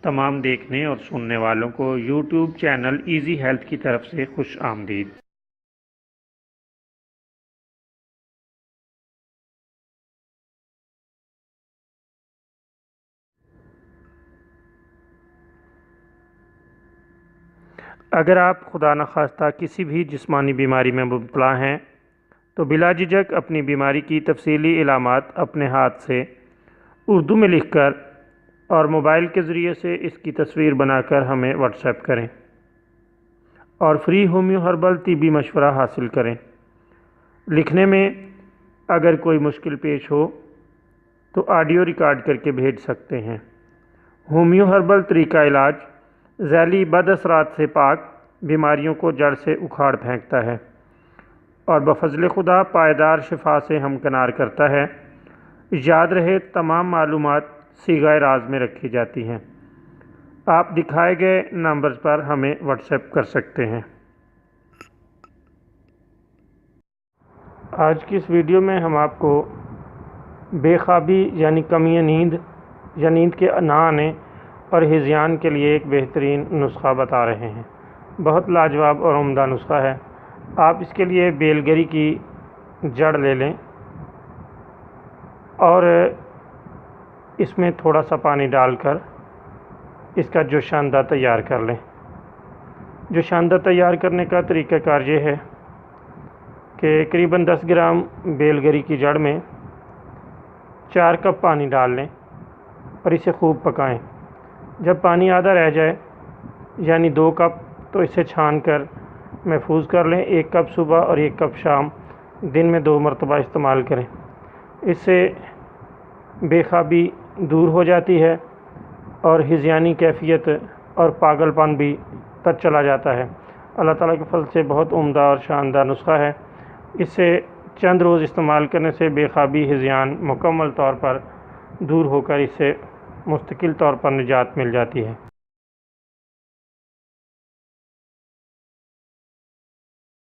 تمام دیکھنے اور سننے والوں کو یوٹیوب چینل ایزی ہیلتھ کی طرف سے خوش آمدید۔ اگر آپ خدا نخواستہ کسی بھی جسمانی بیماری میں مبتلا ہیں تو بلا جھجک اپنی بیماری کی تفصیلی علامات اپنے ہاتھ سے اردو میں لکھ کر اور موبائل کے ذریعے سے اس کی تصویر بنا کر ہمیں واٹس ایپ کریں اور فری ہومیو ہربل طبی مشورہ حاصل کریں۔ لکھنے میں اگر کوئی مشکل پیش ہو تو آڈیو ریکارڈ کر کے بھیج سکتے ہیں۔ ہومیو ہربل طریقہ علاج ذیلی بد اثرات سے پاک، بیماریوں کو جڑ سے اکھاڑ پھینکتا ہے اور بفضل خدا پائیدار شفا سے ہمکنار کرتا ہے۔ یاد رہے تمام معلومات صیغہ راز میں رکھی جاتی ہیں۔ آپ دکھائے گئے نمبرز پر ہمیں واٹس ایپ کر سکتے ہیں۔ آج کی اس ویڈیو میں ہم آپ کو بے خوابی یعنی کمی نیند یا نیند کے نہ آنے اور ہذیان کے لیے ایک بہترین نسخہ بتا رہے ہیں۔ بہت لاجواب اور عمدہ نسخہ ہے۔ آپ اس کے لیے بیل گری کی جڑ لے لیں اور اس میں تھوڑا سا پانی ڈال کر اس کا جوشاندہ تیار کر لیں۔ جوشاندہ تیار کرنے کا طریقہ کار یہ ہے کہ قریباً 10 گرام بیل گری کی جڑ میں 4 کپ پانی ڈال لیں اور اسے خوب پکائیں۔ جب پانی آدھا رہ جائے یعنی 2 کپ تو اسے چھان کر محفوظ کر لیں۔ 1 کپ صبح اور 1 کپ شام، دن میں 2 مرتبہ استعمال کریں۔ اس سے بے خوابی دور ہو جاتی ہے اور ہذیانی کیفیت اور پاگل پن بھی تک چلا جاتا ہے۔ اللہ تعالیٰ کے فضل سے بہت عمدہ اور شاندار نسخہ ہے۔ اس سے چند روز استعمال کرنے سے بے خوابی ہذیان مکمل طور پر دور ہو کر اس سے مستقل طور پر نجات مل جاتی ہے۔